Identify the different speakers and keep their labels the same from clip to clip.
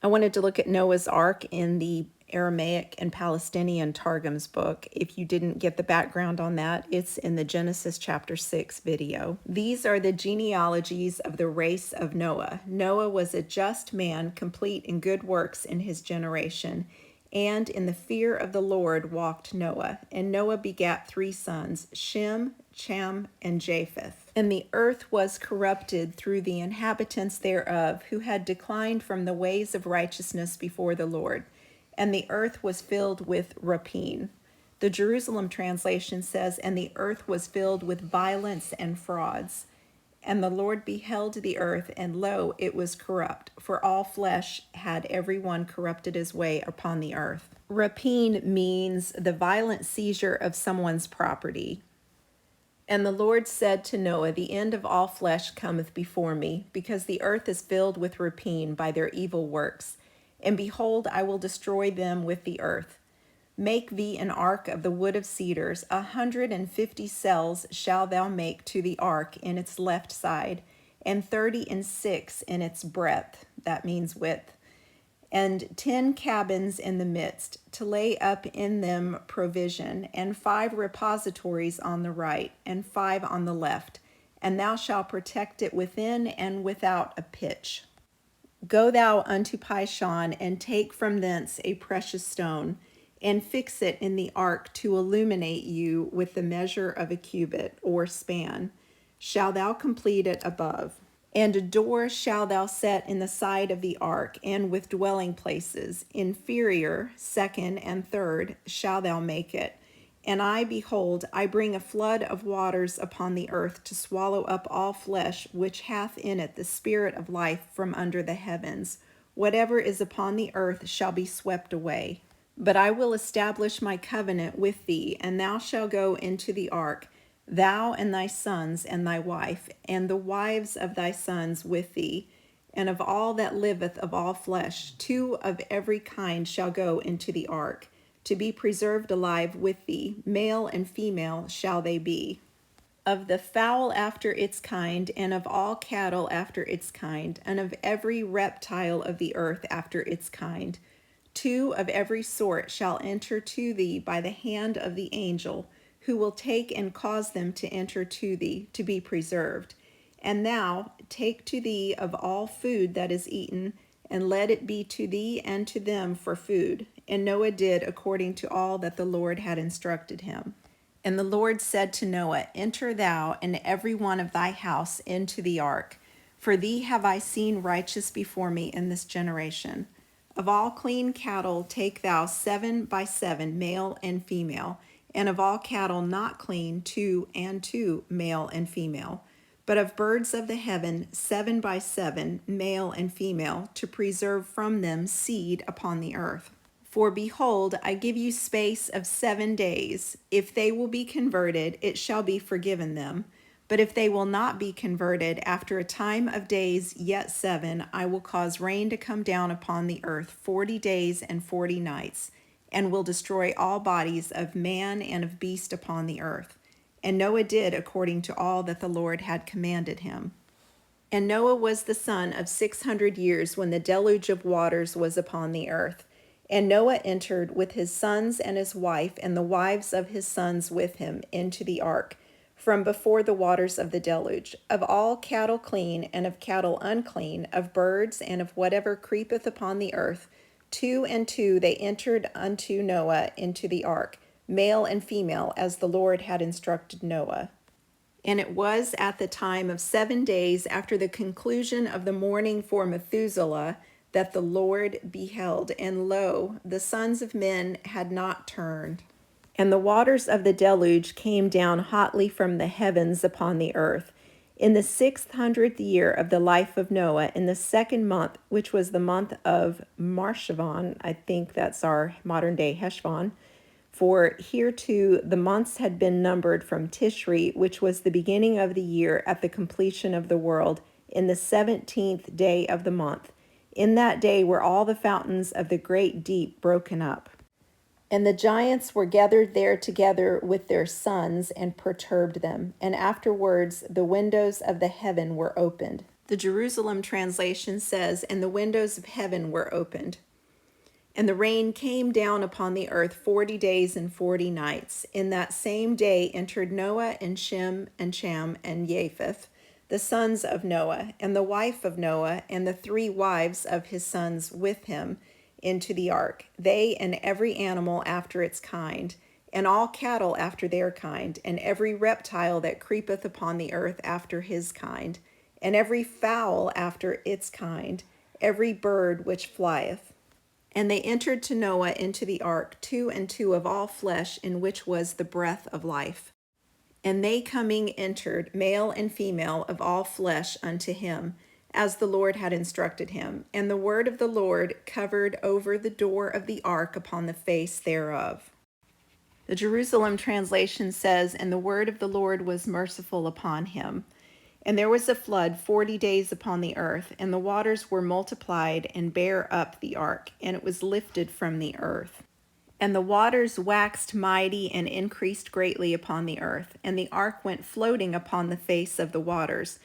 Speaker 1: I wanted to look at Noah's Ark in the Aramaic and Palestinian Targums book. If you didn't get the background on that, it's in the Genesis chapter 6 video. These are the genealogies of the race of Noah. Noah was a just man, complete in good works in his generation. And in the fear of the Lord walked Noah. And Noah begat 3 sons, Shem, Cham, and Japheth. And the earth was corrupted through the inhabitants thereof, who had declined from the ways of righteousness before the Lord. And the earth was filled with rapine. The Jerusalem translation says, and the earth was filled with violence and frauds. And the Lord beheld the earth, and lo, it was corrupt, for all flesh had every one corrupted his way upon the earth. Rapine means the violent seizure of someone's property. And the Lord said to Noah, the end of all flesh cometh before me, because the earth is filled with rapine by their evil works. And behold, I will destroy them with the earth. Make thee an ark of the wood of cedars. 150 cells shall thou make to the ark in its left side, and 36 in its breadth, that means width, and 10 cabins in the midst, to lay up in them provision, and 5 repositories on the right, and 5 on the left. And thou shalt protect it within and without a pitch. Go thou unto Pishon, and take from thence a precious stone, and fix it in the ark to illuminate you with the measure of a cubit, or span. Shall thou complete it above. And a door shall thou set in the side of the ark, and with dwelling places, inferior, second, and third, shall thou make it. And I, behold, I bring a flood of waters upon the earth to swallow up all flesh which hath in it the spirit of life from under the heavens. Whatever is upon the earth shall be swept away. But I will establish my covenant with thee, and thou shalt go into the ark, thou and thy sons and thy wife, and the wives of thy sons with thee, and of all that liveth of all flesh, 2 of every kind shall go into the ark, to be preserved alive with thee, male and female shall they be. Of the fowl after its kind, and of all cattle after its kind, and of every reptile of the earth after its kind, 2 of every sort shall enter to thee by the hand of the angel, who will take and cause them to enter to thee, to be preserved. And thou take to thee of all food that is eaten, and let it be to thee and to them for food. And Noah did according to all that the Lord had instructed him. And the Lord said to Noah, enter thou and every one of thy house into the ark, for thee have I seen righteous before me in this generation. Of all clean cattle take thou 7 by 7, male and female, and of all cattle not clean 2 and 2, male and female. But of birds of the heaven 7 by 7, male and female, to preserve from them seed upon the earth. For behold, I give you space of 7 days. If they will be converted, it shall be forgiven them. But if they will not be converted, after a time of days yet 7, I will cause rain to come down upon the earth 40 days and 40 nights, and will destroy all bodies of man and of beast upon the earth. And Noah did according to all that the Lord had commanded him. And Noah was the son of 600 years when the deluge of waters was upon the earth. And Noah entered with his sons and his wife and the wives of his sons with him into the ark, from before the waters of the deluge, of all cattle clean and of cattle unclean, of birds and of whatever creepeth upon the earth. 2 and 2 they entered unto Noah into the ark, male and female, as the Lord had instructed Noah. And it was at the time of 7 days after the conclusion of the mourning for Methuselah that the Lord beheld, and lo, the sons of men had not turned. And the waters of the deluge came down hotly from the heavens upon the earth. In the 600th year of the life of Noah, in the 2nd month, which was the month of Marshavan, I think that's our modern day Heshvan, for hereto the months had been numbered from Tishri, which was the beginning of the year at the completion of the world, in the 17th day of the month. In that day were all the fountains of the great deep broken up. And the giants were gathered there together with their sons and perturbed them. And afterwards the windows of the heaven were opened. The Jerusalem translation says, "And the windows of heaven were opened, and the rain came down upon the earth 40 days and 40 nights. In that same day entered Noah and Shem and Cham and Japheth, the sons of Noah, and the wife of Noah, and the 3 wives of his sons with him, into the ark, they and every animal after its kind, and all cattle after their kind, and every reptile that creepeth upon the earth after his kind, and every fowl after its kind, every bird which flieth. And they entered to Noah into the ark, 2 and 2 of all flesh, in which was the breath of life. And they coming entered, male and female of all flesh, unto him, as the Lord had instructed him. And the word of the Lord covered over the door of the ark upon the face thereof." The Jerusalem translation says, "And the word of the Lord was merciful upon him. And there was a flood 40 days upon the earth, and the waters were multiplied and bare up the ark, and it was lifted from the earth. And the waters waxed mighty and increased greatly upon the earth, and the ark went floating upon the face of the waters,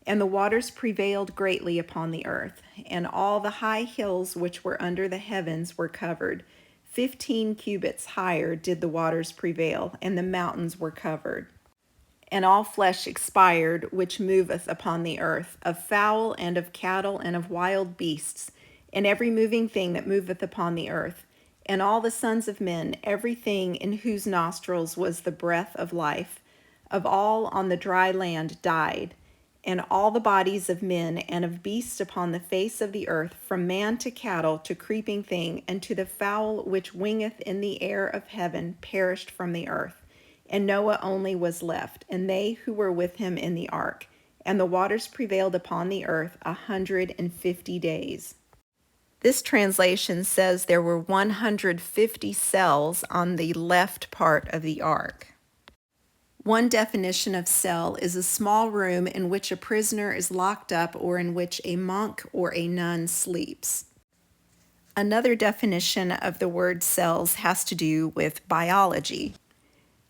Speaker 1: and the waters prevailed greatly upon the earth, and all the high hills which were under the heavens were covered. 15 cubits higher did the waters prevail, and the mountains were covered. And all flesh expired which moveth upon the earth, of fowl and of cattle and of wild beasts, and every moving thing that moveth upon the earth, and all the sons of men, everything in whose nostrils was the breath of life, of all on the dry land died, and all the bodies of men and of beasts upon the face of the earth, from man to cattle to creeping thing, and to the fowl which wingeth in the air of heaven, perished from the earth. And Noah only was left, and they who were with him in the ark. And the waters prevailed upon the earth 150 days." This translation says there were 150 cells on the left part of the ark. One definition of cell is a small room in which a prisoner is locked up or in which a monk or a nun sleeps. Another definition of the word cells has to do with biology,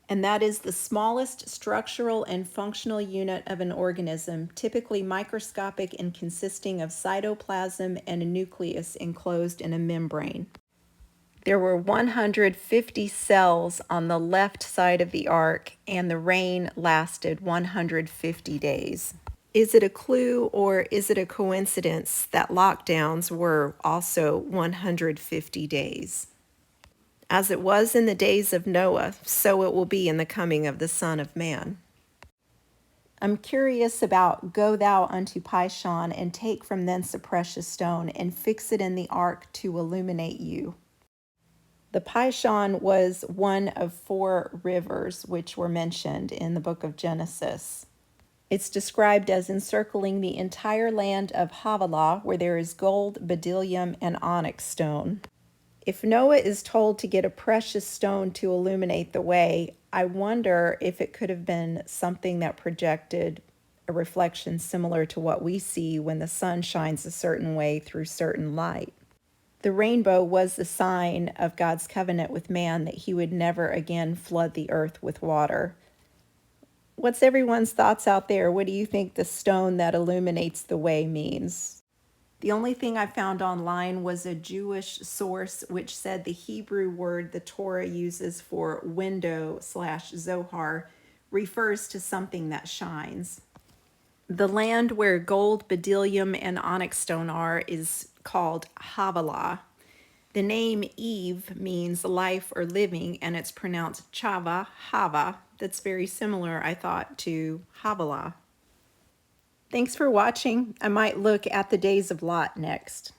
Speaker 1: and that is the smallest structural and functional unit of an organism, typically microscopic and consisting of cytoplasm and a nucleus enclosed in a membrane. There were 150 cells on the left side of the ark, and the rain lasted 150 days. Is it a clue or is it a coincidence that lockdowns were also 150 days? As it was in the days of Noah, so it will be in the coming of the Son of Man. I'm curious about "Go thou unto Pishon, and take from thence a precious stone, and fix it in the ark to illuminate you." The Pishon was one of 4 rivers which were mentioned in the book of Genesis. It's described as encircling the entire land of Havilah, where there is gold, bdellium, and onyx stone. If Noah is told to get a precious stone to illuminate the way, I wonder if it could have been something that projected a reflection similar to what we see when the sun shines a certain way through certain light. The rainbow was the sign of God's covenant with man that he would never again flood the earth with water. What's everyone's thoughts out there? What do you think the stone that illuminates the way means? The only thing I found online was a Jewish source which said the Hebrew word the Torah uses for window/Zohar refers to something that shines. The land where gold, bdellium, and onyx stone are is called Havilah. The name Eve means life or living, and it's pronounced Chava, Hava. That's very similar, I thought, to Havilah. Thanks for watching. I might look at the days of Lot next.